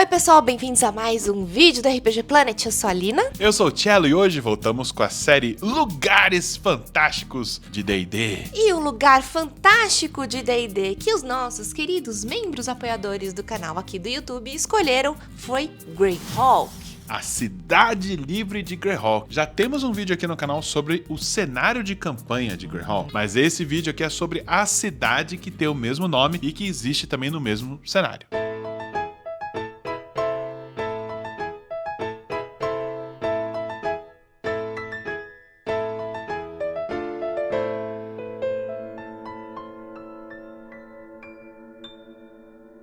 Oi pessoal, bem-vindos a mais um vídeo do RPG Planet, eu sou a Lina. Eu sou o Cello e hoje voltamos com a série Lugares Fantásticos de D&D. E o lugar fantástico de D&D que os nossos queridos membros apoiadores do canal aqui do YouTube escolheram foi Greyhawk. A cidade livre de Greyhawk. Já temos um vídeo aqui no canal sobre o cenário de campanha de Greyhawk, mas esse vídeo aqui é sobre a cidade que tem o mesmo nome e que existe também no mesmo cenário.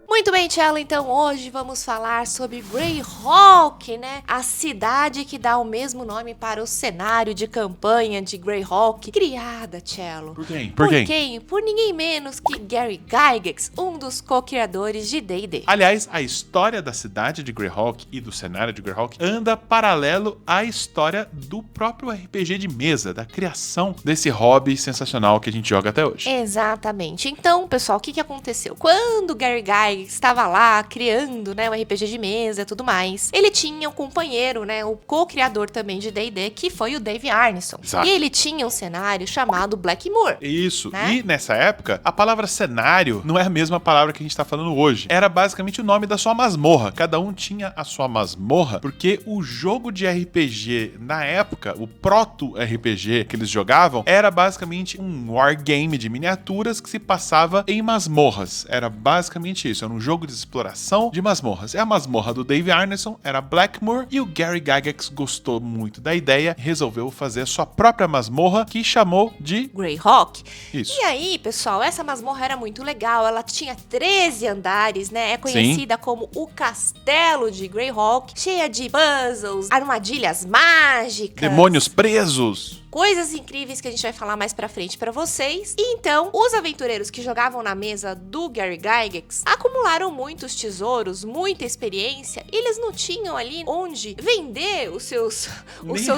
Muito bem, Cello, então hoje vamos falar sobre Greyhawk, né? A cidade que dá o mesmo nome para o cenário de campanha de Greyhawk, criada, Cello. Por quem? Por quem? Por ninguém menos que Gary Gygax, um dos co-criadores de D&D. Aliás, a história da cidade de Greyhawk e do cenário de Greyhawk anda paralelo à história do próprio RPG de mesa, da criação desse hobby sensacional que a gente joga até hoje. Exatamente. Então, pessoal, o que aconteceu? Quando Gary Gygax estava lá criando, né, o RPG de mesa e tudo mais, ele tinha um companheiro, né, o co-criador também de D&D, que foi o Dave Arneson. Exato. E ele tinha um cenário chamado Blackmoor. Isso. Né? E nessa época, a palavra cenário não é a mesma palavra que a gente tá falando hoje. Era basicamente o nome da sua masmorra. Cada um tinha a sua masmorra, porque o jogo de RPG na época, o proto-RPG que eles jogavam, era basicamente um wargame de miniaturas que se passava em masmorras. Era basicamente isso. Era um jogo de exploração de masmorras. É a masmorra do Dave Arneson, era Blackmoor, e o Gary Gygax gostou muito da ideia e resolveu fazer a sua própria masmorra, que chamou de Greyhawk. isso. E aí, pessoal, essa masmorra era muito legal. Ela tinha 13 andares, né? É conhecida como o Castelo de Greyhawk, cheia de puzzles, armadilhas mágicas, Demônios presos. coisas incríveis que a gente vai falar mais pra frente pra vocês. E então, os aventureiros que jogavam na mesa do Gary Gygax acumularam muitos tesouros, muita experiência. E eles não tinham ali onde vender os seus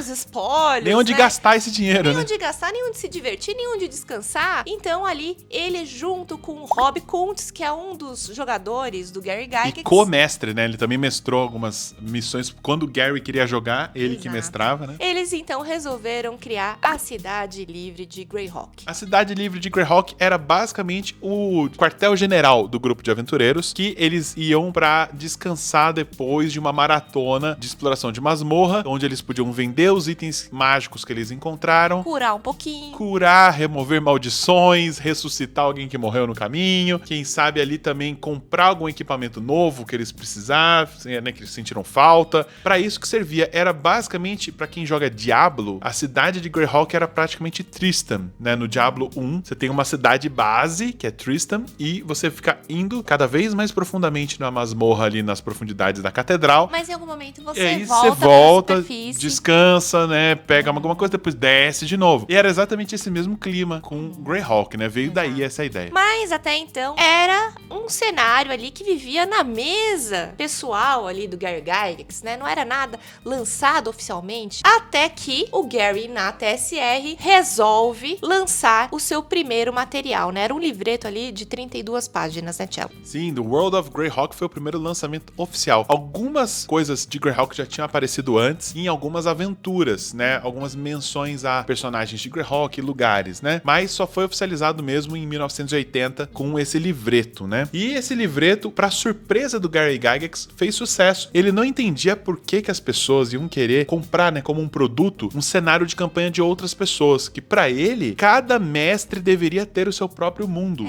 espólios, Nem onde né? gastar esse dinheiro, Nem né? onde gastar, nem onde se divertir, nem onde descansar. Então ali, ele junto com o Rob Kuntz, que é um dos jogadores do Gary Gygax. E co-mestre, né? Ele também mestrou algumas missões. Quando o Gary queria jogar, ele que Exato. mestrava, né? Eles então resolveram criar a cidade livre de Greyhawk. A cidade livre de Greyhawk era basicamente o quartel-general do grupo de aventureiros, que eles iam pra descansar depois de uma maratona de exploração de masmorra, onde eles podiam vender os itens mágicos que eles encontraram, Curar um pouquinho. curar, remover maldições, ressuscitar alguém que morreu no caminho, quem sabe ali também comprar algum equipamento novo que eles precisavam, né, que eles sentiram falta. Pra isso que servia, era basicamente, pra quem joga Diablo, a cidade de Greyhawk era praticamente Tristan, né? No Diablo 1, você tem uma cidade base, que é Tristan, e você fica indo cada vez mais profundamente na masmorra ali nas profundidades da catedral. Mas em algum momento E você aí volta, você volta, pra superfície. descansa, né? Pega alguma coisa, depois desce de novo. E era exatamente esse mesmo clima com Greyhawk, né? Veio daí essa ideia. Mas até então era um cenário ali que vivia na mesa pessoal ali do Gary Gygax, né? Não era nada lançado oficialmente. Até que o Gary na TSR resolve lançar o seu primeiro material, né? Era um livreto ali de 32 páginas, né, Cello? Sim, The World of Greyhawk foi o primeiro lançamento oficial. Algumas coisas de Greyhawk já tinham aparecido antes em algumas aventuras, né? Algumas menções a personagens de Greyhawk e lugares, né? Mas só foi oficializado mesmo em 1980 com esse livreto, né? E esse livreto, pra surpresa do Gary Gygax, fez sucesso. Ele não entendia por que as pessoas iam querer comprar, né, como um produto, um cenário de campanha de outras pessoas, que pra ele, cada mestre deveria ter o seu próprio mundo.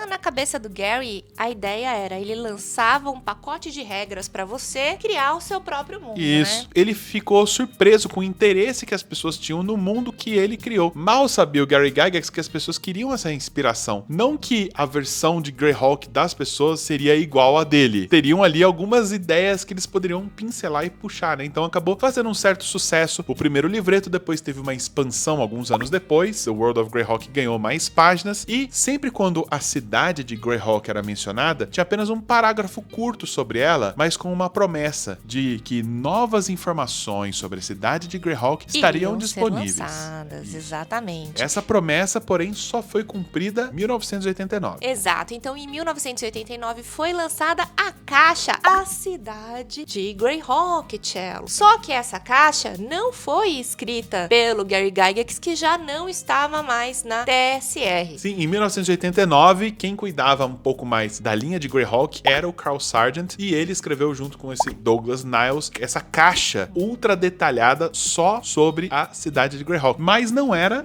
Na cabeça do Gary, a ideia era, ele lançava um pacote de regras pra você criar o seu próprio mundo, Isso. né? Ele ficou surpreso com o interesse que as pessoas tinham no mundo que ele criou. Mal sabia o Gary Gygax que as pessoas queriam essa inspiração. Não que a versão de Greyhawk das pessoas seria igual a dele. Teriam ali algumas ideias que eles poderiam pincelar e puxar, né? Então acabou fazendo um certo sucesso. O primeiro livreto depois teve uma expansão alguns anos depois, o World of Greyhawk ganhou mais páginas e sempre quando a cidade de Greyhawk era mencionada, tinha apenas um parágrafo curto sobre ela, mas com uma promessa de que novas informações sobre a cidade de Greyhawk estariam disponíveis. Lançadas, exatamente. Essa promessa, porém, só foi cumprida em 1989. Exato. Então, em 1989 foi lançada a caixa A Cidade de Greyhawk, Cello. Só que essa caixa não foi escrita pelo Gary Gygax, que já não estava mais na TSR. Sim, em 1989, quem cuidava um pouco mais da linha de Greyhawk era o Carl Sargent, e ele escreveu junto com esse Douglas Niles essa caixa ultra detalhada só sobre a cidade de Greyhawk. Mas não era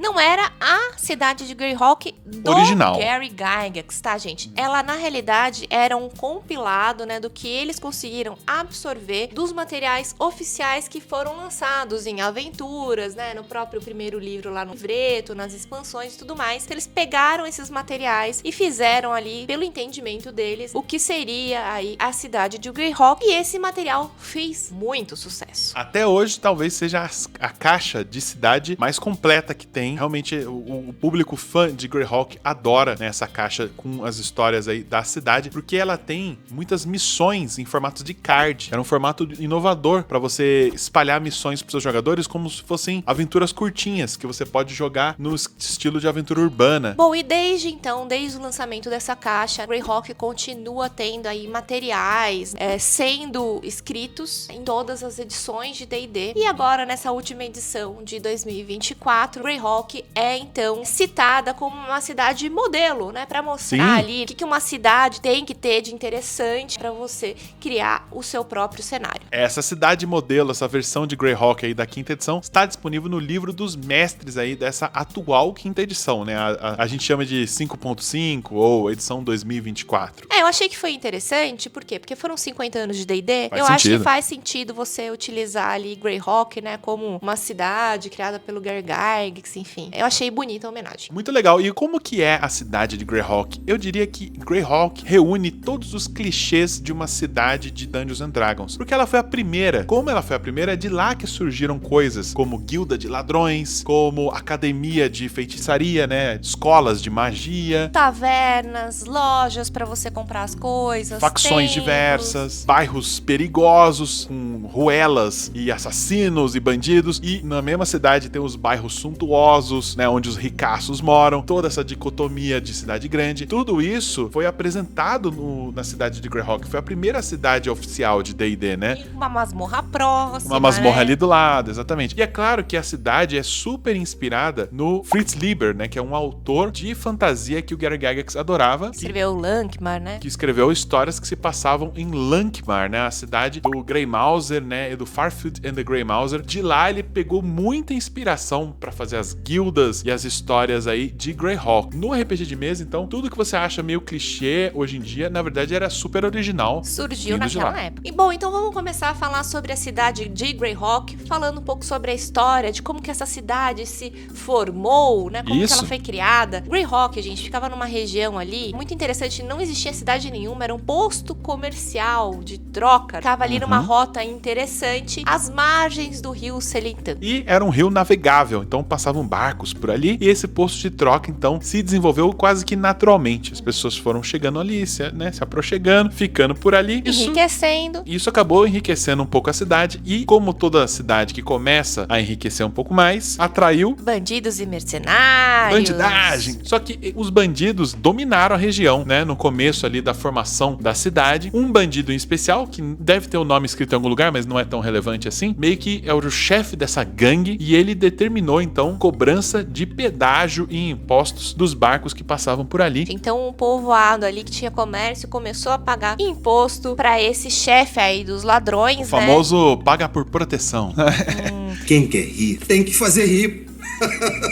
a cidade de Greyhawk do original. Gary Gygax, tá, gente? Ela, na realidade, era um compilado, né, do que eles conseguiram absorver dos materiais oficiais que foram lançados em aventuras, né, no próprio primeiro livro lá no livreto, nas expansões e tudo mais. Eles pegaram esses materiais e fizeram ali, pelo entendimento deles, o que seria aí a cidade de Greyhawk, e esse material fez muito sucesso. Até hoje, talvez seja a caixa de cidade mais completa que tem. Realmente, o público fã de Greyhawk adora, né, essa caixa com as histórias aí da cidade, porque ela tem muitas missões em formato de card. Era um formato inovador para você espalhar missões para seus jogadores como se fossem aventuras curtinhas, que você pode jogar no estilo de aventura urbana. Bom, e desde então, desde o lançamento dessa caixa, Greyhawk continua tendo aí materiais sendo escritos em todas as edições de D&D. E agora, nessa última edição de 2024, Greyhawk é então citada como uma cidade modelo, né? Pra mostrar ali o que uma cidade tem que ter de interessante pra você criar o seu próprio cenário. Essa cidade modelo, essa versão de Greyhawk aí da quinta edição, está disponível no livro dos mestres aí dessa atual quinta edição, né? A gente chama de 5.5 ou edição 2024. Eu achei que foi interessante, por quê? Porque foram 50 anos de D&D. Faz Eu acho sentido. que faz sentido você utilizar ali Greyhawk, né, como uma cidade criada pelo Gary Gygax, enfim. Eu achei bonita a homenagem. Muito legal. E como que é a cidade de Greyhawk? Eu diria que Greyhawk reúne todos os clichês de uma cidade de Dungeons and Dragons. Porque ela foi a primeira. Como ela foi a primeira, é de lá que surgiram coisas como guilda de ladrões, como academia de feitiçaria, né? Escolas de magia. Tavernas, lojas pra você comprar as coisas. Facções templos. diversas, bairros perigosos, com ruelas e assassinos e bandidos. E na mesma cidade tem os bairros suntuosos, né? Onde os ricaços moram. Toda essa dicotomia de cidade grande. Tudo isso foi apresentado na cidade de Greyhawk. Foi a primeira cidade oficial de D&D, né? E uma masmorra próxima, Uma masmorra né? ali do lado, exatamente. E é claro que a cidade é super inspirada no Fritz Lieber, né? Que é um autor de fantasia que o Gary Gygax adorava. Escreveu Lankmar, né? Que escreveu histórias que se passavam em Lankmar, né? A cidade do Grey Mouser, né? E do Farfield and the Grey Mouser. De lá ele pegou muita inspiração pra fazer as guildas e as histórias aí de Greyhawk. No RPG de mesa, então, tudo que você acha meio clichê hoje em dia, na verdade era super original. Surgiu vindo de naquela lá. época. E bom, então vamos começar a falar sobre a cidade de Greyhawk, falando um pouco sobre a história, de como que essa cidade se formou, né? Como que Isso. ela foi criada. Greyhawk, gente, ficava numa região ali, muito interessante, não existia cidade nenhuma, era um posto comercial de troca. Ficava ali numa rota interessante, às margens do rio Selintã. E era um rio navegável, então passavam barcos por ali. E esse posto de troca, então, se desenvolveu quase que naturalmente. As pessoas foram chegando ali, se aproximando, ficando por ali. Enriquecendo. Isso acabou enriquecendo um pouco a cidade. E como toda cidade que começa a enriquecer um pouco mais, atraiu Bandidos e mercenários. bandidagem. Só que os bandidos dominaram a região, né? No começo ali da formação da cidade. Um bandido em especial, que deve ter o nome escrito em algum lugar, mas não é tão relevante assim, meio que é o chefe dessa gangue, e ele determinou, então, cobrança de pedágio e impostos dos barcos que passavam por ali. Então o povoado ali que tinha comércio começou a pagar imposto pra esse chefe aí dos ladrões, O né? famoso paga por proteção. Quem quer rir tem que fazer rir.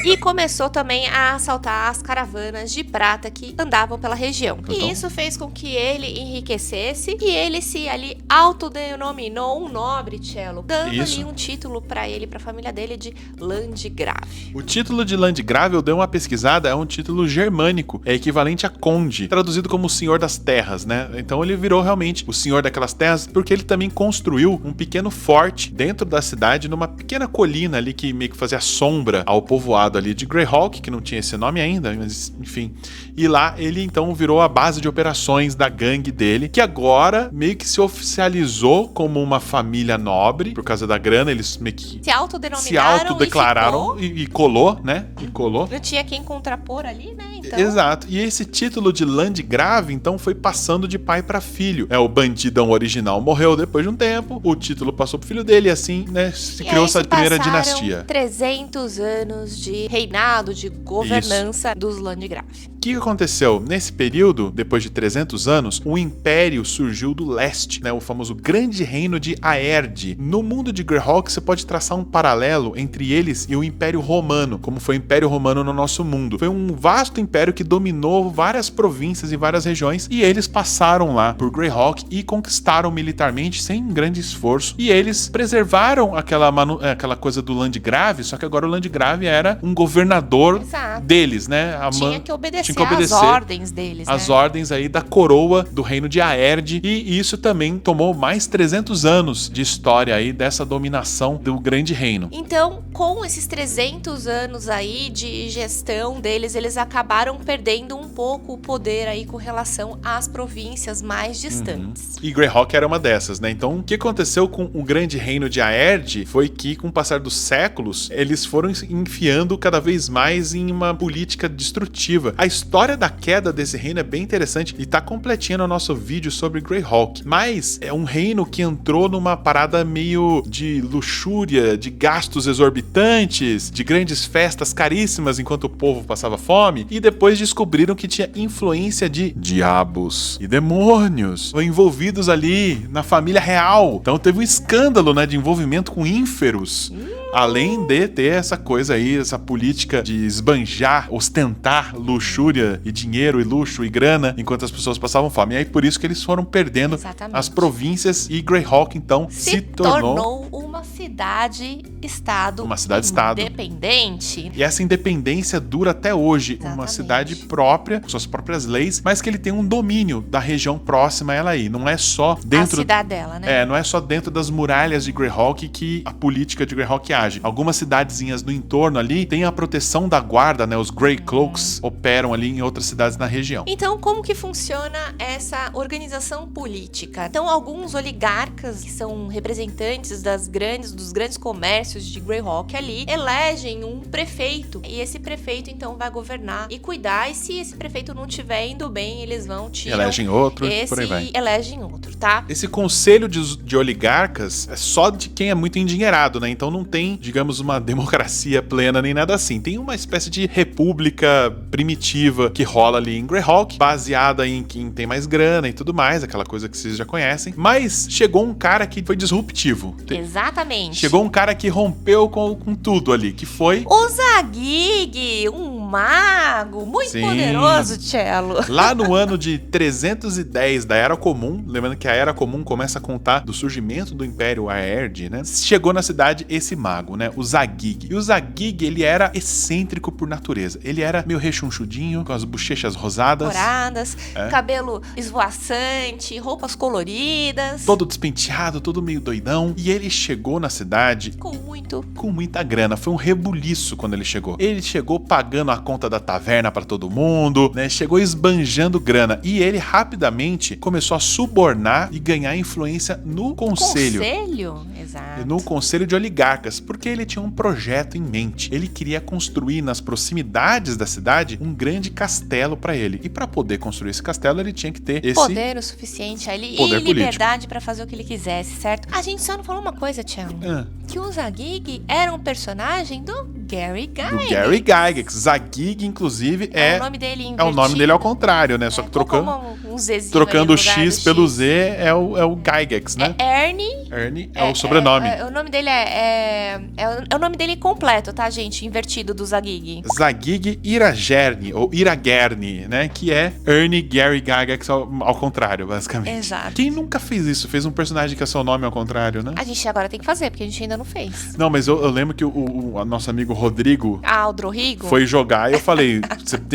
E começou também a assaltar as caravanas de prata que andavam pela região. Então. E isso fez com que ele enriquecesse e ele se ali autodenominou um nobre, Cello, dando Isso. ali um título pra ele, pra família dele, de Landgrave. O título de Landgrave, eu dei uma pesquisada, é um título germânico, é equivalente a conde, traduzido como Senhor das Terras, né? Então ele virou realmente o Senhor daquelas terras, porque ele também construiu um pequeno forte dentro da cidade, numa pequena colina ali que meio que fazia sombra ao povoado ali de Greyhawk, que não tinha esse nome ainda, mas enfim. E lá ele então virou a base de operações da gangue dele, que agora meio que se oficializou como uma família nobre, por causa da grana, eles meio que Se autodenominaram se autodeclararam e colou, né? E colou. Não tinha quem contrapor ali, né? Então... Exato. E esse título de Landgrave, então, foi passando de pai pra filho. O bandidão original morreu depois de um tempo, o título passou pro filho dele e assim, né, se criou essa primeira dinastia. 300 anos de reinado, de governança dos Landgrave. O que aconteceu? Nesse período, depois de 300 anos, um império surgiu do leste, né? O famoso Grande Reino de Aerde. No mundo de Greyhawk, você pode traçar um paralelo entre eles e o Império Romano, como foi o Império Romano no nosso mundo. Foi um vasto império que dominou várias províncias e várias regiões, e eles passaram lá por Greyhawk e conquistaram militarmente sem grande esforço. E eles preservaram aquela coisa do Landgrave, só que agora o Landgrave era um governador deles, né? Tinha que obedecer às ordens deles, as né? ordens aí da coroa do reino de Aerde, e isso também tomou mais 300 anos de história aí dessa dominação do grande reino. Então, com esses 300 anos aí de gestão deles, eles acabaram perdendo um pouco o poder aí com relação às províncias mais distantes. E Greyhawk era uma dessas, né? Então, o que aconteceu com o grande reino de Aerde foi que, com o passar dos séculos, eles foram enfiando cada vez mais em uma política destrutiva. A história da queda desse reino é bem interessante e tá completinha no nosso vídeo sobre Greyhawk. Mas é um reino que entrou numa parada meio de luxúria, de gastos exorbitantes, de grandes festas caríssimas enquanto o povo passava fome, e depois descobriram que tinha influência de diabos e demônios envolvidos ali na família real. Então teve um escândalo, né, de envolvimento com ínferos. Além de ter essa coisa aí, essa política de esbanjar, ostentar luxúria e dinheiro e luxo e grana enquanto as pessoas passavam fome. E aí por isso que eles foram perdendo as províncias, e Greyhawk então se tornou uma cidade-estado. Uma cidade-estado independente. E essa independência dura até hoje. Exatamente. Uma cidade própria, com suas próprias leis, mas que ele tem um domínio da região próxima a ela aí. Não é só dentro... A cidadela, né? Não é só dentro das muralhas de Greyhawk que a política de Greyhawk age. Algumas cidadezinhas no entorno ali tem a proteção da guarda, né? Os Greycloaks operam ali em outras cidades na região. Então, como que funciona essa organização política? Então, alguns oligarcas, que são representantes dos grandes comércios de Greyhawk ali, elegem um prefeito. E esse prefeito, então, vai governar e cuidar. E se esse prefeito não estiver indo bem, eles vão tirar. Elegem outro, por aí vai. Elegem outro, tá? Esse conselho de oligarcas é só de quem é muito endinheirado, né? Então não tem, digamos, uma democracia plena nem nada assim. Tem uma espécie de república primitiva que rola ali em Greyhawk, baseada em quem tem mais grana e tudo mais, aquela coisa que vocês já conhecem. Mas chegou um cara que foi disruptivo. Exatamente. Chegou um cara que rompeu com tudo ali, que foi... o Zagig, um mago muito poderoso, Cello. Lá no ano de 310 da Era Comum, lembrando que a Era Comum começa a contar do surgimento do Império Aerde, né? Chegou na cidade esse mago, né? O Zagig. E o Zagig, ele era excêntrico por natureza. Ele era meio rechonchudinho, com as bochechas rosadas. Douradas, cabelo esvoaçante, roupas coloridas. Todo despenteado, todo meio doidão. E ele chegou na cidade... com muita grana. Foi um rebuliço quando ele chegou. Ele chegou pagando a conta da taverna pra todo mundo, né? Chegou esbanjando grana. E ele rapidamente começou a subornar e ganhar influência no conselho. Conselho? Exato. No conselho de oligarcas, porque ele tinha um projeto em mente. Ele queria construir nas proximidades da cidade um grande castelo pra ele. E pra poder construir esse castelo, ele tinha que ter esse poder o suficiente ali e liberdade pra fazer o que ele quisesse, certo? A gente só não falou uma coisa, Cello. Que o Zagig era um personagem do Gary Gygax. Do Gary Gygax. Zagig, inclusive, é o nome dele invertido. É o nome dele ao contrário, né? Só que trocando o X pelo Z é o Gygax, né? É Ernie. Ernie é o sobrenome. O nome dele é o nome dele completo, tá, gente? Invertido do Zagig. Zagig Iragerni, ou Iragerni, né? Que é Ernie Gary Gygax ao contrário, basicamente. Exato. Quem nunca fez isso? Fez um personagem que é seu nome ao contrário, né? A gente agora tem que fazer, porque a gente ainda não fez. Não, mas eu lembro que o nosso amigo Rodrigo Ah, o Drorrigo? foi jogar e eu falei,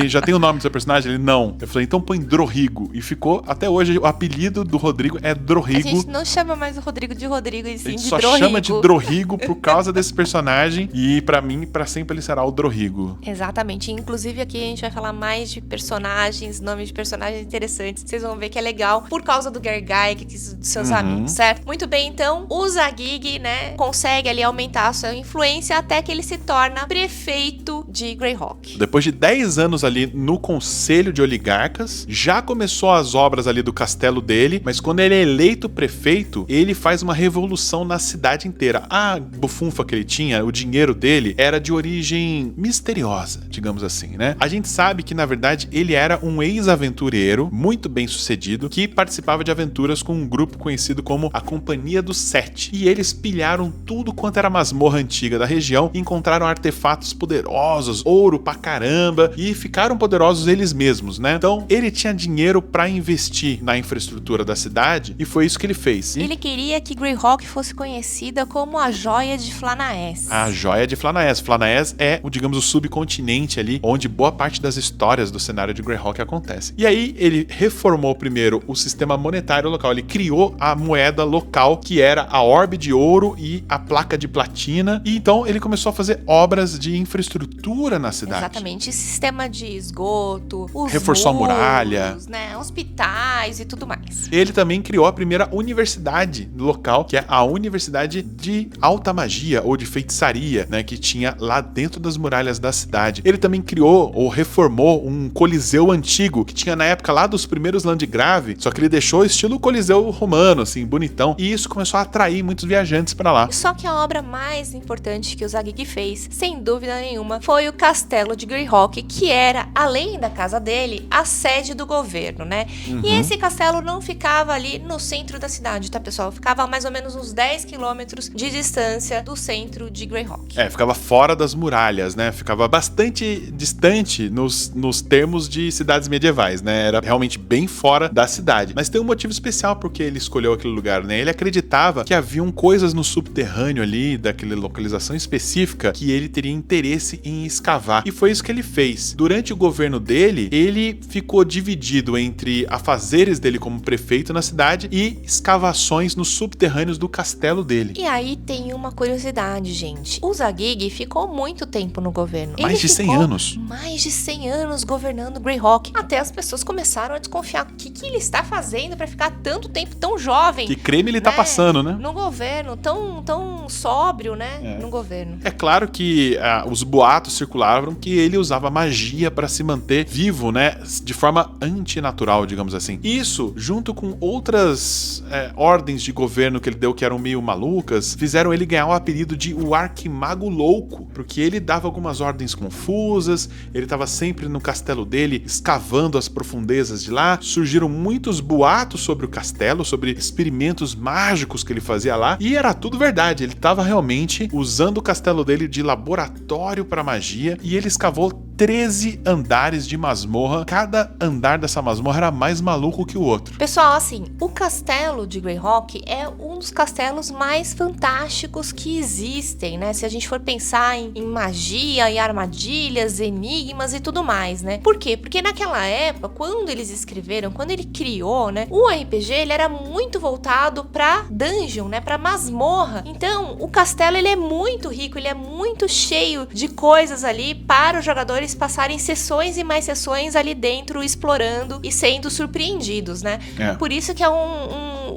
já tem o nome do seu personagem? Ele, não. Eu falei, então põe Drorrigo. E ficou, até hoje, o apelido do Rodrigo é A Drorrigo. gente não chama mais o Rodrigo de Rodrigo, e A sim gente de só Drorrigo. chama de Drorrigo por causa desse personagem. E pra mim, pra sempre ele será o Drorrigo. Exatamente. Inclusive aqui a gente vai falar mais de personagens, nomes de personagens interessantes. Vocês vão ver que é legal por causa do Gary Gygax, dos seus amigos, certo? Muito bem, então o Zagig, né, consegue ali aumentar a sua influência até que ele se torna prefeito de Greyhawk. Depois de 10 anos ali no Conselho de Oligarcas, já começou as obras ali do castelo dele, mas quando ele é eleito prefeito, ele faz uma revolução na cidade inteira. A bufunfa que ele tinha, o dinheiro dele, era de origem misteriosa, digamos assim, né? A gente sabe que, na verdade, ele era um ex-aventureiro, muito bem sucedido, que participava de aventuras com um grupo conhecido como a Companhia dos Sete. E eles pilharam tudo quanto era masmorra antiga da região e encontraram artefatos poderosos, ouro pra caramba, e ficaram poderosos eles mesmos, né? Então, ele tinha dinheiro pra investir na infraestrutura da cidade e foi isso que ele fez. E Ele queria que Greyhawk fosse conhecida como a Joia de Flanaess. a Joia de Flanaess. Flanaess é, digamos, o subcontinente ali, onde boa parte das histórias do cenário de Greyhawk acontece. E aí, ele reformou primeiro o sistema monetário local. Ele criou a moeda local, que era a orbe de ouro e a placa de platina. E então, ele começou a fazer obras de infraestrutura na cidade. Exatamente. Sistema de esgoto, os Reforçou a muros, muralha. né, hospitais e tudo mais. Ele também criou a primeira universidade local, que é a Universidade de Alta Magia ou de Feitiçaria, né, que tinha lá dentro das muralhas da cidade. Ele também criou ou reformou um coliseu antigo que tinha na época lá dos primeiros Landgrave, só que ele deixou estilo coliseu romano, assim, bonitão, e isso começou a atrair muitos viajantes pra lá. Só que a obra mais importante que o Zagig fez, sem dúvida nenhuma, foi o castelo de Greyhawk, que era, além da casa dele, a sede do governo, né? E esse castelo não ficava ali no centro da cidade, tá, pessoal? Ficava a mais ou menos uns 10 quilômetros de distância do centro de Greyhawk. Ficava fora das muralhas, né? Ficava bastante distante nos termos de cidades medievais, né? Era realmente bem fora da cidade. Mas tem um motivo especial porque ele escolheu aquele lugar, né? Ele acreditava que haviam coisas no subterrâneo ali, daquela localização específica, que ele teria interesse em escavar. E foi isso que ele fez. Durante o governo dele, ele ficou dividido entre afazeres dele como prefeito na cidade e escavações nos subterrâneos do castelo dele. E aí tem uma curiosidade, gente. O Zagig ficou muito tempo no governo. Mais de 100 anos. Mais de 100 anos governando Greyhawk. Até as pessoas começaram a desconfiar. O que ele está fazendo para ficar tanto tempo tão jovem? Que creme ele tá passando, né? No governo, tão sóbrio, né? No governo. É claro que os boatos circulavam que ele usava magia para se manter vivo, né? De forma antinatural, digamos assim. Isso, junto com outras ordens de governo que ele deu que eram meio malucas, fizeram ele ganhar o apelido de o Arquimago Louco, porque ele dava algumas ordens confusas, ele estava sempre no castelo dele, escavando as profundezas de lá. Surgiram muitos boatos sobre o castelo, sobre experimentos mágicos que ele fazia lá, e era tudo verdade. Ele estava realmente usando o castelo dele de laboratório para magia, e ele escavou 13 andares de masmorra. Cada andar dessa masmorra era mais maluco que o outro. Pessoal, assim, o castelo de Greyhawk é um dos castelos mais fantásticos que existem, né? Se a gente for pensar em magia, em armadilhas, enigmas e tudo mais, né? Por quê? Porque naquela época, quando eles escreveram, quando ele criou, né? O RPG, ele era muito voltado pra dungeon, né? Pra masmorra. Então, o castelo, ele é muito rico, ele é muito cheio de coisas ali para os jogadores passarem sessões e mais sessões ali dentro, explorando e sendo surpreendidos, né? Por isso que é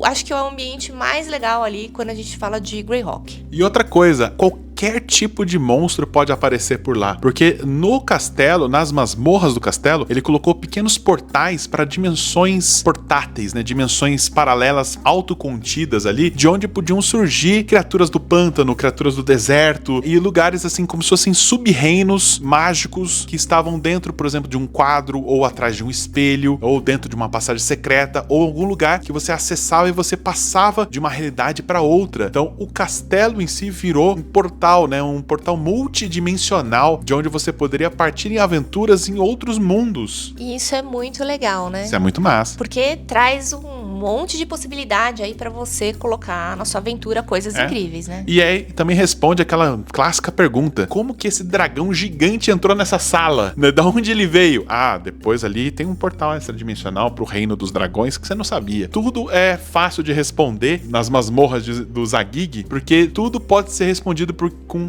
acho que é o ambiente mais legal ali quando a gente fala de Greyhawk. E outra coisa, qualquer tipo de monstro pode aparecer por lá, porque no castelo, nas masmorras do castelo, ele colocou pequenos portais para dimensões portáteis, né? Dimensões paralelas autocontidas ali, de onde podiam surgir criaturas do pântano, criaturas do deserto e lugares assim como se fossem sub-reinos mágicos que estavam dentro, por exemplo, de um quadro ou atrás de um espelho ou dentro de uma passagem secreta ou algum lugar que você acessava e você passava de uma realidade para outra. Então, o castelo em si virou um portal, né? Um portal multidimensional de onde você poderia partir em aventuras em outros mundos. E isso é muito legal, né? Isso é muito massa. Porque traz um monte de possibilidade aí pra você colocar na sua aventura coisas incríveis, né? E aí também responde aquela clássica pergunta: como que esse dragão gigante entrou nessa sala? Né? Da onde ele veio? Ah, depois ali tem um portal extradimensional pro reino dos dragões que você não sabia. Tudo é fácil de responder nas masmorras do Zagig, porque tudo pode ser respondido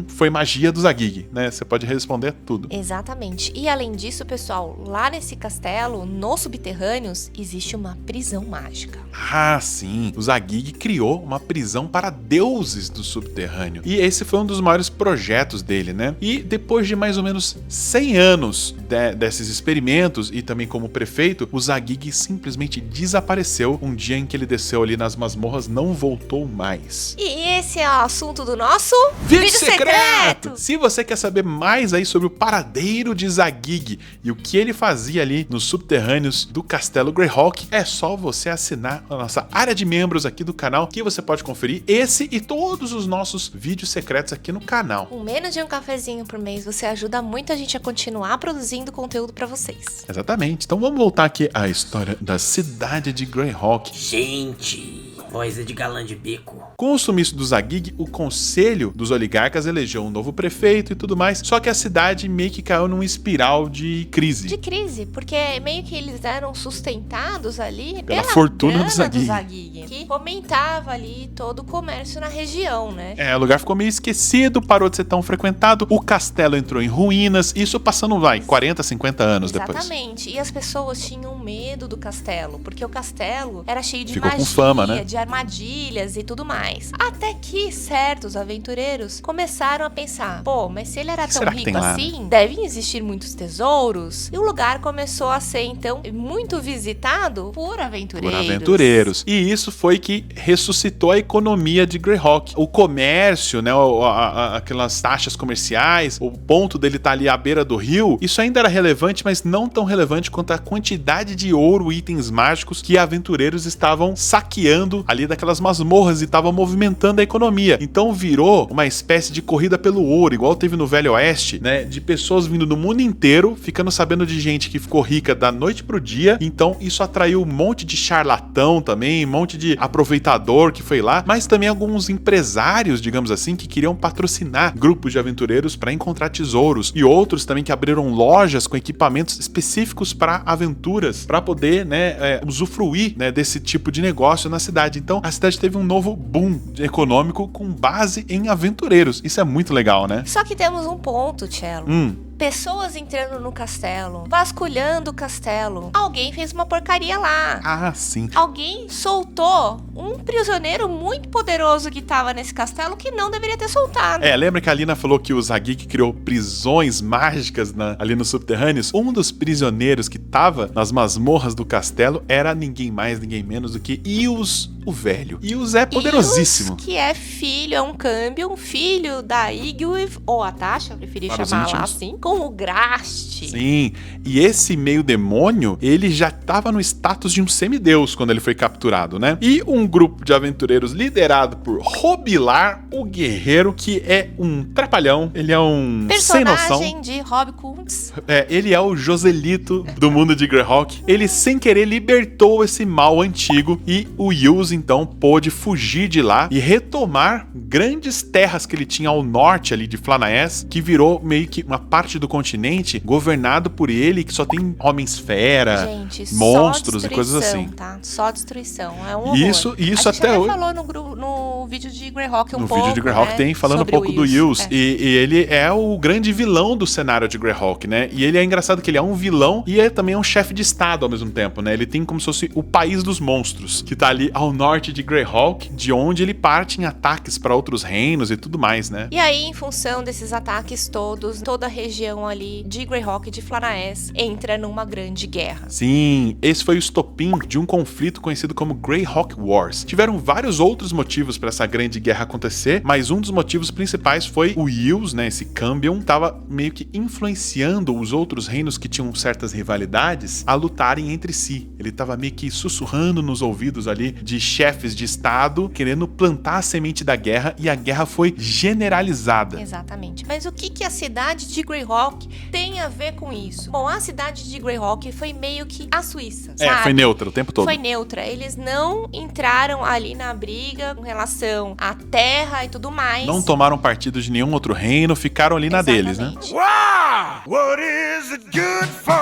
foi magia do Zagig, né? Você pode responder tudo. Exatamente. E além disso, pessoal, lá nesse castelo, nos subterrâneos, existe uma prisão mágica. Ah, sim. O Zagig criou uma prisão para deuses do subterrâneo. E esse foi um dos maiores projetos dele, né? E depois de mais ou menos 100 anos desses experimentos e também como prefeito, o Zagig simplesmente desapareceu. Um dia em que ele desceu ali nas masmorras, não voltou mais. E esse é o assunto do nosso Vídeo secreto! Se você quer saber mais aí sobre o paradeiro de Zagig e o que ele fazia ali nos subterrâneos do Castelo Greyhawk, é só você assinar a nossa área de membros aqui do canal, que você pode conferir esse e todos os nossos vídeos secretos aqui no canal. Com menos de um cafezinho por mês, você ajuda muito a gente a continuar produzindo conteúdo pra vocês. Exatamente. Então vamos voltar aqui à história da cidade de Greyhawk. Gente, voz é de galã de bico. Com o sumiço do Zagig, o conselho dos oligarcas elegeu um novo prefeito e tudo mais, só que a cidade meio que caiu num espiral de crise. De crise, porque meio que eles eram sustentados ali Pela fortuna grana do Zagig. que fomentava ali todo o comércio na região, né? O lugar ficou meio esquecido, parou de ser tão frequentado, o castelo entrou em ruínas, isso passando, 40, 50 anos depois. Exatamente, e as pessoas tinham medo do castelo, porque o castelo era cheio de Ficou magia, com fama, né? de armadilhas e tudo mais. Até que certos aventureiros começaram a pensar, pô, mas se ele era tão Será que rico tem lá, assim, devem existir muitos tesouros. E o lugar começou a ser, então, muito visitado por aventureiros. E isso foi que ressuscitou a economia de Greyhawk. O comércio, né, aquelas taxas comerciais, o ponto dele estar ali à beira do rio, isso ainda era relevante, mas não tão relevante quanto a quantidade de ouro e itens mágicos que aventureiros estavam saqueando ali daquelas masmorras e estavam movimentando a economia. Então virou uma espécie de corrida pelo ouro, igual teve no Velho Oeste, né, de pessoas vindo do mundo inteiro, ficando sabendo de gente que ficou rica da noite pro dia. Então isso atraiu um monte de charlatão também, um monte de aproveitador que foi lá, mas também alguns empresários, digamos assim, que queriam patrocinar grupos de aventureiros para encontrar tesouros, e outros também que abriram lojas com equipamentos específicos para aventuras, para poder, né, usufruir, né, desse tipo de negócio na cidade. Então a cidade teve um novo boom econômico com base em aventureiros. Isso é muito legal, né? Só que temos um ponto, Cello. Pessoas entrando no castelo, vasculhando o castelo. Alguém fez uma porcaria lá. Ah, sim. Alguém soltou um prisioneiro muito poderoso que tava nesse castelo que não deveria ter soltado. Lembra que a Alina falou que o Zagig criou prisões mágicas ali nos subterrâneos? Um dos prisioneiros que tava nas masmorras do castelo era ninguém mais, ninguém menos do que Eos o Velho. Eos é poderosíssimo. Eos, que é filho, é um Cambion, filho da Igwith, ou a Tasha, eu preferi Para chamar lá assim, com o Grast. Sim, e esse meio demônio, ele já tava no status de um semideus quando ele foi capturado, né? E um grupo de aventureiros liderado por Robilar, o guerreiro, que é um trapalhão, ele é um sem noção. Personagem de Rob Kuntz. Ele é o Joselito do mundo de Greyhawk. Ele, sem querer, libertou esse mal antigo e o Eos, então, pôde fugir de lá e retomar grandes terras que ele tinha ao norte ali de Flanaess, que virou meio que uma parte do continente governado por ele, que só tem homens-fera, monstros e coisas assim. Tá? Só destruição, é um horror. Isso a gente até hoje falou no vídeo de Greyhawk no vídeo de Greyhawk, né, tem falando um pouco do Eos. E ele é o grande vilão do cenário de Greyhawk, né? E ele é engraçado que ele é um vilão e é também um chefe de estado ao mesmo tempo, né? Ele tem como se fosse o país dos monstros, que tá ali ao norte de Greyhawk, de onde ele parte em ataques para outros reinos e tudo mais, né? E aí, em função desses ataques todos, toda a região ali de Greyhawk e de Flanaess entra numa grande guerra. Sim, esse foi o estopim de um conflito conhecido como Greyhawk Wars. Tiveram vários outros motivos para essa grande guerra acontecer, mas um dos motivos principais foi o Eos, né, esse Cambion, tava meio que influenciando os outros reinos que tinham certas rivalidades a lutarem entre si. Ele tava meio que sussurrando nos ouvidos ali de chefes de estado querendo plantar a semente da guerra e a guerra foi generalizada. Exatamente. Mas o que a cidade de Greyhawk tem a ver com isso? Bom, a cidade de Greyhawk foi meio que a Suíça, sabe? Foi neutra o tempo todo. Foi neutra. Eles não entraram ali na briga com relação à terra e tudo mais. Não tomaram partido de nenhum outro reino, ficaram ali na deles, né? Wow! What is it good for?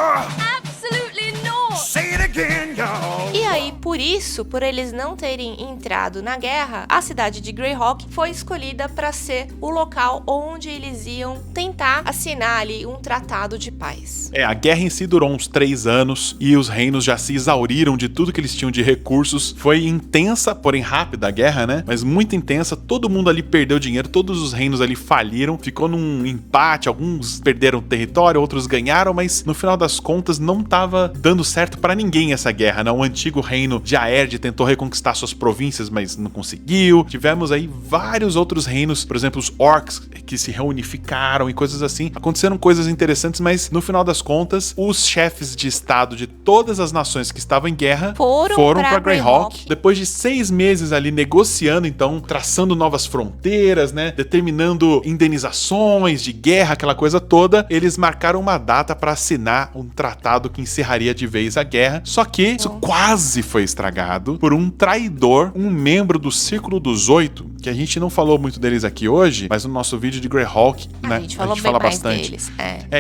Absolutely not! Say it again, y'all. E aí, por isso, por eles não terem entrado na guerra, a cidade de Greyhawk foi escolhida para ser o local onde eles iam tentar assinar ali um tratado de paz. A guerra em si durou uns 3 anos e os reinos já se exauriram de tudo que eles tinham de recursos. Foi intensa, porém rápida a guerra, né? Mas muito intensa, todo mundo ali perdeu dinheiro, todos os reinos ali faliram, ficou num empate, alguns perderam território, outros ganharam, mas no final das contas não tava dando certo para ninguém essa guerra, né? O antigo reino de Aerd tentou reconquistar suas províncias, mas não conseguiu. Tivemos aí vários outros reinos, por exemplo, os orcs que se reunificaram e coisas assim. Aconteceram coisas interessantes, mas no final das contas, os chefes de estado de todas as nações que estavam em guerra foram para Greyhawk. Depois de 6 meses ali negociando, então, traçando novas fronteiras, né? Determinando indenizações de guerra, aquela coisa toda, eles marcaram uma data para assinar um tratado que encerraria de vez a guerra. Só que isso quase foi estragado por um traidor, um membro do Círculo dos Oito, que a gente não falou muito deles aqui hoje, mas no nosso vídeo de Greyhawk, né, a gente fala fala mais bastante. Deles.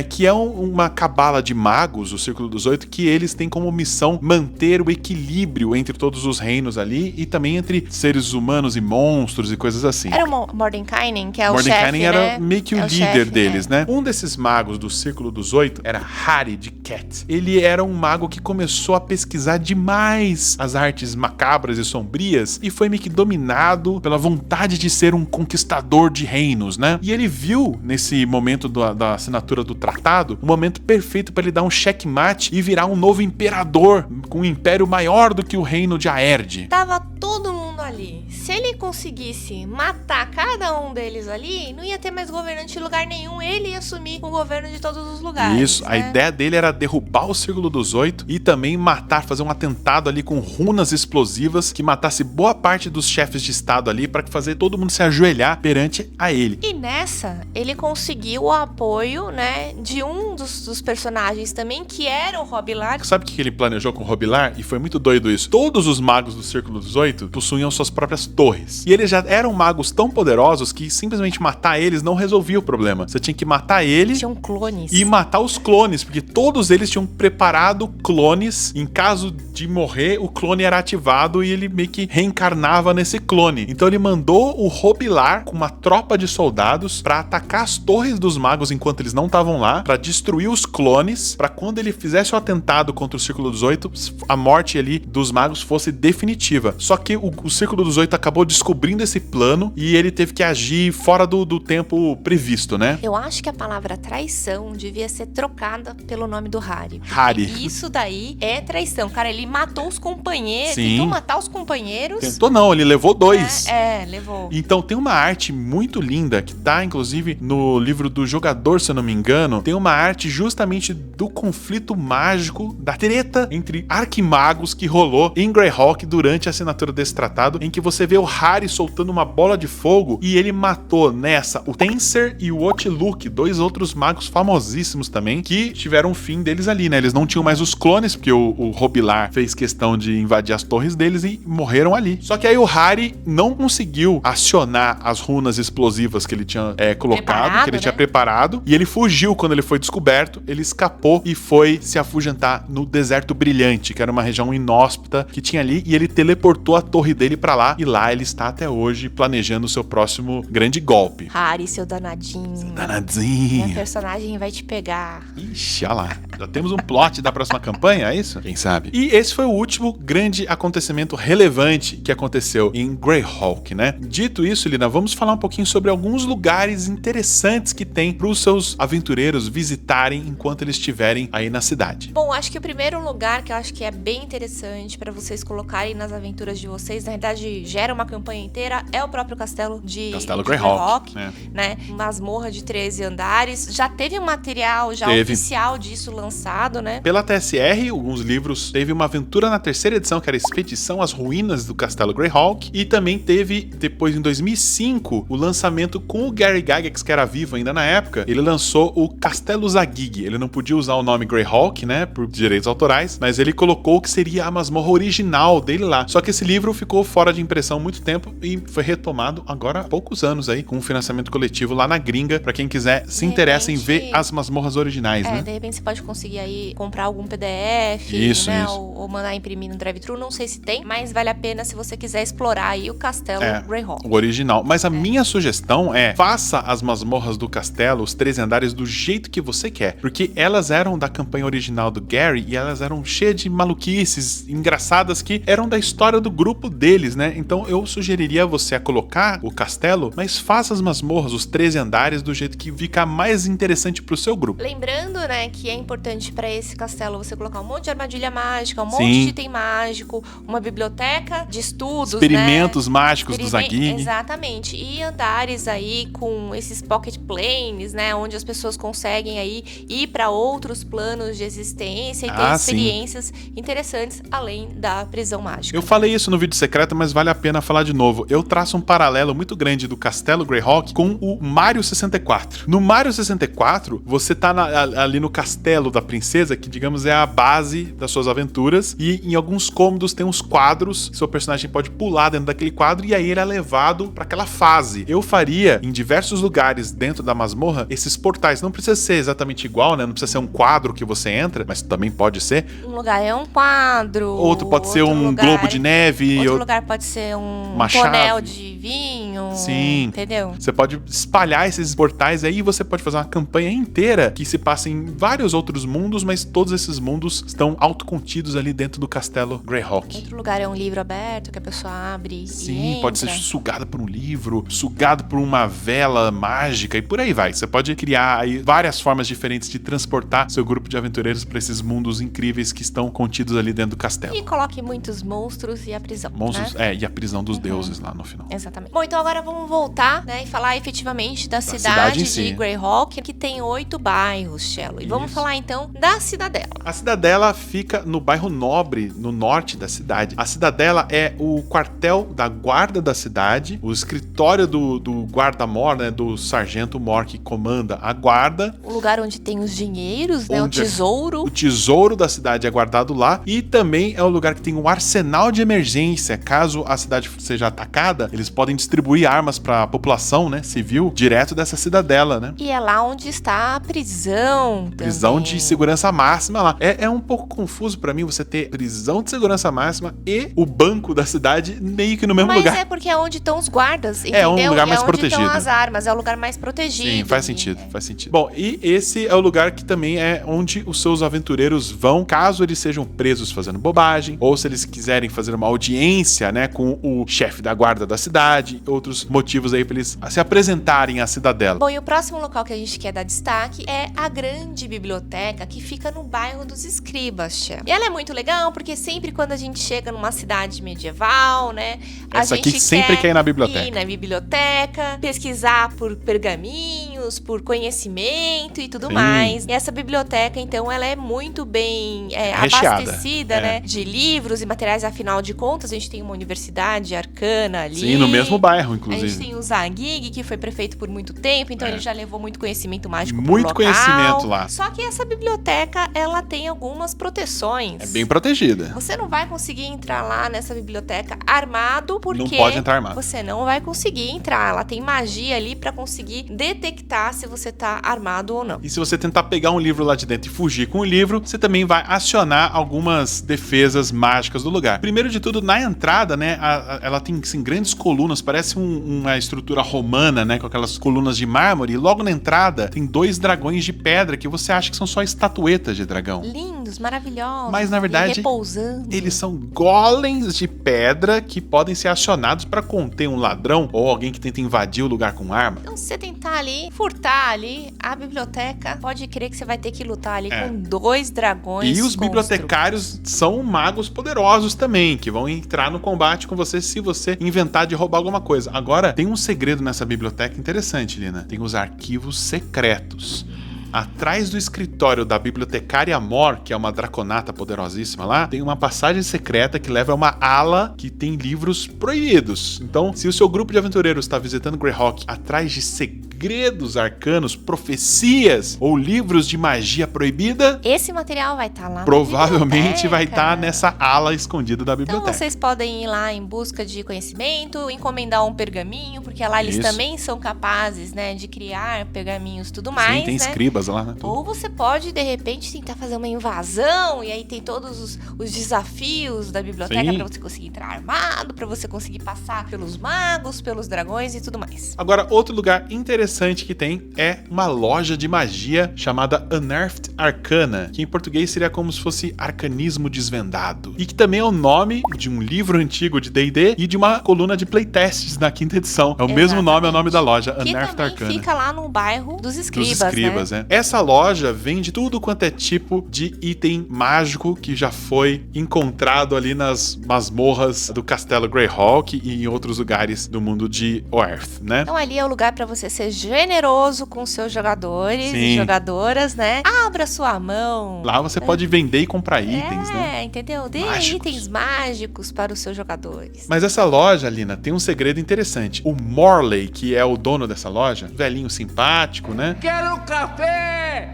Que é uma cabala de magos, o Círculo dos Oito, que eles têm como missão manter o equilíbrio entre todos os reinos ali e também entre seres humanos e monstros e coisas assim. Era o Mordenkainen, que é o chefe, Mordenkainen era né? meio que o líder deles, né? Um desses magos do Círculo dos Oito era Harry de Cat. Ele era um mago que começou a pesquisar demais as artes macabras e sombrias e foi meio que dominado pela vontade de ser um conquistador de reinos, né? E ele viu nesse momento da assinatura do tratado o momento perfeito para ele dar um checkmate e virar um novo imperador com um império maior do que o reino de Aerd. Tava todo mundo ali. Se ele conseguisse matar cada um deles ali, não ia ter mais governante em lugar nenhum. Ele ia assumir o governo de todos os lugares. Isso, a ideia dele era derrubar o Círculo dos Oito e também matar, fazer um atentado ali com runas explosivas que matasse boa parte dos chefes de estado ali para fazer todo mundo se ajoelhar perante a ele. E nessa, ele conseguiu o apoio, né, de um dos personagens também, que era o Robilar. Sabe o que ele planejou com o Robilar? E foi muito doido isso. Todos os magos do Círculo dos Oito possuíam suas próprias torres. E eles já eram magos tão poderosos que simplesmente matar eles não resolvia o problema. Você tinha que matar ele Tinham clones. e matar os clones, porque todos eles tinham preparado clones. Em caso de morrer, o clone era ativado e ele meio que reencarnava nesse clone. Então ele mandou o Robilar com uma tropa de soldados pra atacar as torres dos magos enquanto eles não estavam lá, pra destruir os clones, pra quando ele fizesse o atentado contra o Círculo dos Oito, a morte ali dos magos fosse definitiva. Só que o Círculo dos Oito acabou descobrindo esse plano e ele teve que agir fora do tempo previsto, né? Eu acho que a palavra traição devia ser trocada pelo nome do Harry. Harry. Isso daí é traição. Cara, ele matou os companheiros, Sim. tentou matar os companheiros. Tentou não, ele levou 2. Levou. Então tem uma arte muito linda que tá inclusive no livro do jogador, se eu não me engano. Tem uma arte justamente do conflito mágico, da treta entre arquimagos que rolou em Greyhawk durante a assinatura desse tratado, em que você vê o Harry soltando uma bola de fogo e ele matou nessa o Tenser e o Otiluk, 2 outros magos famosíssimos também, que tiveram o fim deles ali, né? Eles não tinham mais os clones, porque o Robilar fez questão de invadir as torres deles e morreram ali. Só que aí o Harry não conseguiu acionar as runas explosivas que ele tinha colocado, que ele tinha preparado, e ele fugiu quando ele foi descoberto, ele escapou e foi se afugentar no Deserto Brilhante, que era uma região inóspita que tinha ali, e ele teleportou a torre dele pra lá, e lá ele está até hoje planejando o seu próximo grande golpe. Harry, seu danadinho. Danadinho. Minha personagem vai te pegar. Ixi, olha lá. Já temos um plot da próxima campanha, é isso? Quem sabe? E esse foi o último grande acontecimento relevante que aconteceu em Greyhawk, né? Dito isso, Lina, vamos falar um pouquinho sobre alguns lugares interessantes que tem para os seus aventureiros visitarem enquanto eles estiverem aí na cidade. Bom, acho que o primeiro lugar que eu acho que é bem interessante para vocês colocarem nas aventuras de vocês, na verdade gera uma campanha inteira, é o próprio castelo de Greyhawk, né? Masmorra de 13 andares. Já teve um material oficial disso lançado, né? Pela TSR, alguns livros, teve uma aventura na terceira edição, que era Expedição às Ruínas do Castelo Greyhawk, e também teve, depois em 2005, o lançamento com o Gary Gygax, que era vivo ainda na época. Ele lançou o Castelo Zagig. Ele não podia usar o nome Greyhawk, né, por direitos autorais, mas ele colocou que seria a masmorra original dele lá. Só que esse livro ficou fora de impressão há muito tempo e foi retomado agora há poucos anos aí, com um financiamento coletivo lá na gringa, pra quem quiser, se interessa em ver as masmorras originais, né? De repente você pode conseguir aí comprar algum PDF, isso. Ou mandar imprimir no drive-thru, não sei se tem, mas vale a pena se você quiser explorar aí o Castelo Greyhawk. O original. Mas a minha sugestão é, faça as masmorras do castelo, os 13 andares, do jeito que você quer, porque elas eram da campanha original do Gary e elas eram cheias de maluquices engraçadas que eram da história do grupo deles, né? Então eu sugeriria você a colocar o castelo, mas faça as masmorras, os 13 andares, do jeito que fica mais interessante pro seu grupo. Lembrando, né, que é importante pra esse castelo você colocar um monte de armadilha mágica, um monte Sim. de item mágico, uma biblioteca de estudos, experimentos, né? mágicos do Zagig. Exatamente. E andares aí com esses pocket planes, né, onde as pessoas conseguem aí ir pra outros planos de existência e ter experiências interessantes além da prisão mágica. Eu falei isso no vídeo secreto, mas vale a pena falar de novo. Eu traço um paralelo muito grande do Castelo Greyhawk com o Mario 64. No Mario 64, você tá ali no castelo da princesa, que digamos é a base das suas aventuras, e em alguns cômodos tem uns quadros, seu personagem pode pular dentro daquele quadro e aí ele é levado pra aquela fase. Eu faria em diversos lugares dentro da masmorra esses portais. Não precisa ser exatamente igual, né? Não precisa ser um quadro que você entra, mas também pode ser. Um lugar é um quadro. Outro pode ser um globo de neve. Outro lugar pode ser um tonel de vinho. Sim. Entendeu? Você pode espalhar esses portais aí e você pode fazer uma campanha inteira que se passa em vários outros mundos, mas todos esses mundos estão autocontidos ali dentro do castelo Greyhawk. Outro lugar é um livro aberto que a pessoa abre. Sim, pode ser sugada por um livro, sugado por uma vela mágica e por aí vai. Você pode criar aí várias formas diferentes de transportar seu grupo de aventureiros para esses mundos incríveis que estão contidos ali dentro do castelo. E coloque muitos monstros e a prisão. Monstros, né? E a prisão dos deuses lá no final. Exatamente. Bom, então agora vamos voltar, né, e falar efetivamente da cidade de Greyhawk, que tem 8 bairros, Cello. E vamos falar então da Cidadela. A Cidadela fica no bairro Nobre, no norte da cidade. A Cidadela é o quartel da guarda da cidade, o escritório do guarda-mor, né, do sargento Mor que comanda a guarda. O lugar onde tem os dinheiros, né, o tesouro. O tesouro da cidade é guardado lá e também é o lugar que tem um arsenal de emergência. Caso a cidade seja atacada, eles podem distribuir armas para a população, né, civil, direto dessa cidadela, né? E é lá onde está a prisão. Prisão também. de segurança máxima lá. É um pouco confuso pra mim você ter prisão de segurança máxima e o banco da cidade meio que no mesmo lugar. Mas é porque é onde estão os guardas, entendeu? É um lugar mais onde protegido. estão as armas, é o lugar mais protegido. Sim, faz sentido, faz sentido. Bom, e esse é o lugar que também é onde os seus aventureiros vão, caso eles sejam presos fazendo bobagem, ou se eles quiserem fazer uma audiência, né, com o chefe da guarda da cidade, outros motivos aí pra eles se apresentarem à cidadela. Bom, e o próximo local que a gente quer dar destaque é a grande biblioteca que fica no bairro dos Escribas, Tia. E ela é muito legal porque sempre quando a gente chega numa cidade medieval, né, Essa aqui sempre quer ir na biblioteca. Ir na biblioteca, pesquisar por pergaminhos, por conhecimento e tudo mais. E essa biblioteca, então, ela é muito bem recheada, abastecida, né, de livros e materiais. Afinal de contas, a gente tem uma universidade arcana ali. Sim, no mesmo bairro, A inclusive. gente tem o Zagig, que foi prefeito por muito tempo, então ele já levou muito conhecimento mágico pro Muito local. conhecimento lá. Só que essa biblioteca, ela tem algumas proteções. É bem protegida. Você não vai conseguir entrar lá nessa biblioteca armado, porque Não pode entrar armado. você não vai conseguir entrar. Ela tem magia ali pra conseguir detectar se você tá armado ou não. E se você tentar pegar um livro lá de dentro e fugir com o livro, você também vai acionar algumas defesas mágicas do lugar. Primeiro de tudo, na entrada, né, ela tem assim, grandes colunas, parece uma estrutura romana, né, com aquelas colunas de mármore. E logo na entrada tem 2 dragões de pedra que você acha que são só estatuetas de dragão. Lindos, maravilhosos. Mas na verdade, e repousando. Eles são golems de pedra que podem ser acionados para conter um ladrão ou alguém que tenta invadir o lugar com arma. Então, se você tentar ali, furtar ali a biblioteca, pode crer que você vai ter que lutar ali com 2 dragões. E os bibliotecários são magos poderosos também, que vão entrar no combate com você se você inventar de roubar alguma coisa. Agora, tem um segredo nessa biblioteca interessante, Lina. Tem os arquivos secretos. atrás do escritório da bibliotecária Mor, que é uma draconata poderosíssima lá, tem uma passagem secreta que leva a uma ala que tem livros proibidos. Então, se o seu grupo de aventureiros está visitando Greyhawk atrás de segredos arcanos, profecias ou livros de magia proibida, Esse material vai estar lá na provavelmente vai biblioteca. estar nessa ala escondida da Então biblioteca. vocês podem ir lá em busca de conhecimento, encomendar um pergaminho, porque lá eles Isso. também são capazes, né, de criar pergaminhos e tudo mais, Sim, tem né? escribas lá, né? Tudo. Ou você pode, de repente, tentar fazer uma invasão, e aí tem todos os desafios da biblioteca Sim. pra você conseguir entrar armado, pra você conseguir passar pelos magos, pelos dragões e tudo mais. Agora, outro lugar interessante que tem é uma loja de magia chamada Unearthed Arcana, que em português seria como se fosse Arcanismo Desvendado. E que também é o nome de um livro antigo de D&D e de uma coluna de playtests na quinta edição. É o mesmo nome, é o nome da loja, Que Unearthed também Arcana. fica lá no bairro dos escribas, Dos escribas, né? Essa loja vende tudo quanto é tipo de item mágico que já foi encontrado ali nas masmorras do Castelo Greyhawk e em outros lugares do mundo de Oerth, né? Então ali é o lugar pra você ser generoso com seus jogadores Sim. e jogadoras, né? Abra sua mão. Lá você pode vender e comprar itens, É, né? entendeu? Dê Mágicos. itens mágicos para os seus jogadores. Mas essa loja, Lina, tem um segredo interessante. O Morley, que é o dono dessa loja, velhinho simpático, né? Quero café!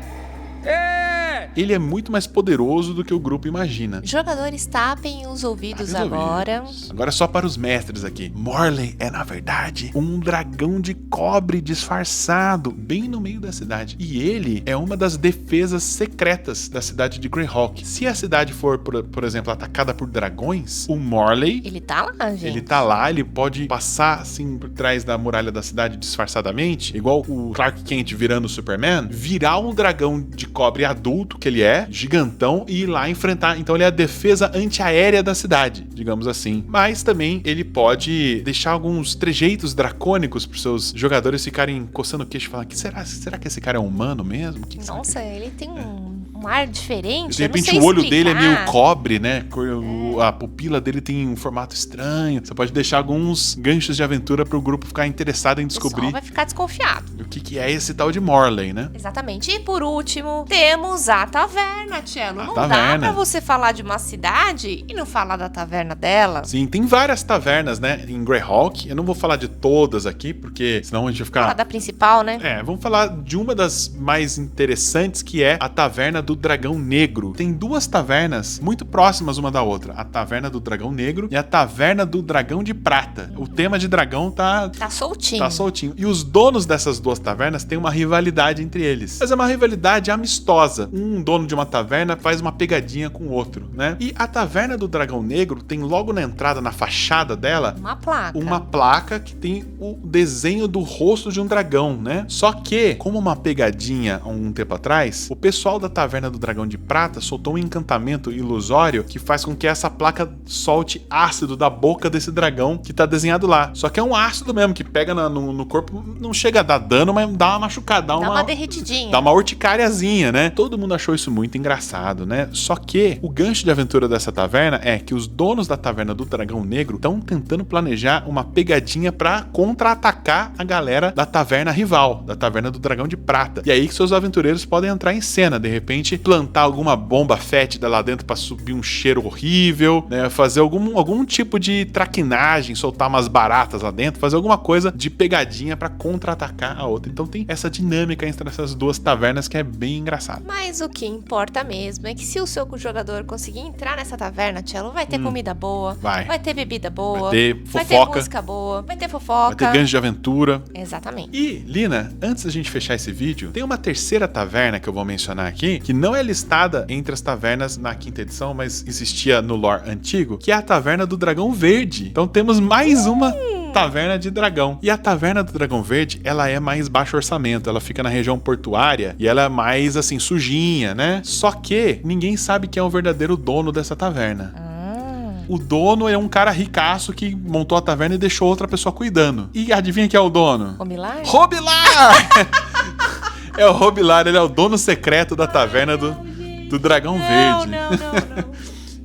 É! Ele é muito mais poderoso do que o grupo imagina. Jogadores, tapem os ouvidos Tapem os agora. ouvidos. Agora só para os mestres aqui. Morley é, na verdade, um dragão de cobre disfarçado, bem no meio da cidade. E ele é uma das defesas secretas da cidade de Greyhawk. Se a cidade for, por exemplo, atacada por dragões, o Morley, Ele tá lá, gente. ele tá lá, ele pode passar assim por trás da muralha da cidade disfarçadamente, igual o Clark Kent virando o Superman, virar um dragão de cobre adulto que ele é, gigantão, e ir lá enfrentar. Então ele é a defesa antiaérea da cidade, digamos assim. Mas também ele pode deixar alguns trejeitos dracônicos pros seus jogadores ficarem coçando o queixo e falar: será que esse cara é humano mesmo? Que será que Nossa, ele tem um ar diferente. de repente eu não o sei olho dele é explicar. meio cobre, né? A pupila dele tem um formato estranho. Você pode deixar alguns ganchos de aventura pro grupo ficar interessado em O descobrir pessoal vai ficar desconfiado. o que é esse tal de Morley, né? Exatamente. E por último, temos a taverna, Tchelo. A Não dá taverna. pra você falar de uma cidade e não falar da taverna dela. Sim, tem várias tavernas, né? Em Greyhawk. Eu não vou falar de todas aqui, porque senão a gente vai Falar ficar... da principal, né? Vamos falar de uma das mais interessantes, que é a Taverna do Dragão Negro. Tem duas tavernas muito próximas uma da outra. A Taverna do Dragão Negro e a Taverna do Dragão de Prata. O tema de dragão tá Tá soltinho. Tá soltinho. E os donos dessas duas tavernas têm uma rivalidade entre eles. Mas é uma rivalidade amistosa. Um dono de uma taverna faz uma pegadinha com o outro, né? E a Taverna do Dragão Negro tem logo na entrada, na fachada dela, Uma placa. uma placa que tem o desenho do rosto de um dragão, né? Só que, como uma pegadinha há um tempo atrás, o pessoal da Taverna do Dragão de Prata soltou um encantamento ilusório que faz com que essa placa solte ácido da boca desse dragão que tá desenhado lá. Só que é um ácido mesmo, que pega no corpo, não chega a dar dano, mas dá uma machucada, Dá uma derretidinha. dá uma urticáriazinha, né? Todo mundo achou isso muito engraçado, né? Só que o gancho de aventura dessa taverna é que os donos da Taverna do Dragão Negro estão tentando planejar uma pegadinha pra contra-atacar a galera da taverna rival, da Taverna do Dragão de Prata. E aí que seus aventureiros podem entrar em cena, de repente plantar alguma bomba fétida lá dentro pra subir um cheiro horrível, né? Fazer algum tipo de traquinagem, soltar umas baratas lá dentro, fazer alguma coisa de pegadinha pra contra-atacar a outra. Então tem essa dinâmica entre essas duas tavernas que é bem engraçado. Mas o que importa mesmo é que se o seu jogador conseguir entrar nessa taverna, Tchelo, vai ter comida boa, Vai. ter bebida boa, Vai ter vai ter fofoca. música boa, vai ter Vai fofoca. ter gancho de aventura. Exatamente. E, Lina, antes da gente fechar esse vídeo, tem uma terceira taverna que eu vou mencionar aqui, que não é listada entre as tavernas na quinta edição, mas existia no lore antigo, que é a Taverna do Dragão Verde. Então temos mais uma taverna de dragão. E a Taverna do Dragão Verde, ela é mais baixo orçamento, ela fica na região portuária e ela é mais, assim, sujinha, né? Só que ninguém sabe quem é o verdadeiro dono dessa taverna. O dono é um cara ricaço que montou a taverna e deixou outra pessoa cuidando. E adivinha quem é o dono? O milagre? Robilar! É o Robilar, ele é o dono secreto da taverna do Dragão Verde. Não.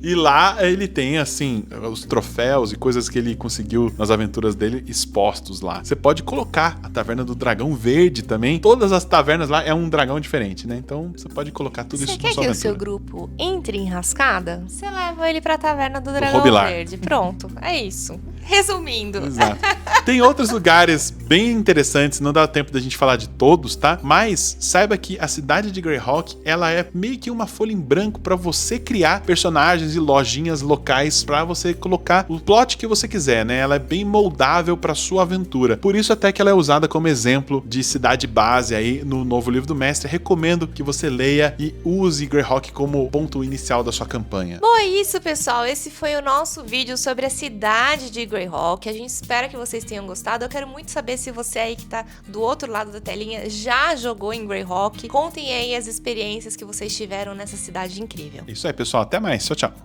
E lá ele tem, assim, os troféus e coisas que ele conseguiu nas aventuras dele expostos lá. Você pode colocar a Taverna do Dragão Verde também. Todas as tavernas lá é um dragão diferente, né? Então você pode colocar tudo isso na sua Você quer que aventura. o seu grupo entre em rascada? Você leva ele pra Taverna do Dragão Robilar. Verde. Pronto, é isso. Resumindo. Exato. Tem outros lugares bem interessantes, não dá tempo da gente falar de todos, tá? Mas saiba que a cidade de Greyhawk, ela é meio que uma folha em branco pra você criar personagens e lojinhas locais pra você colocar o plot que você quiser, né? Ela é bem moldável pra sua aventura. Por isso até que ela é usada como exemplo de cidade base aí no novo livro do mestre. Recomendo que você leia e use Greyhawk como ponto inicial da sua campanha. Bom, é isso, pessoal. Esse foi o nosso vídeo sobre a cidade de Greyhawk. A gente espera que vocês tenham gostado. Eu quero muito saber se você aí que tá do outro lado da telinha já jogou em Greyhawk. Contem aí as experiências que vocês tiveram nessa cidade incrível. Isso aí, pessoal. Até mais. Tchau, tchau.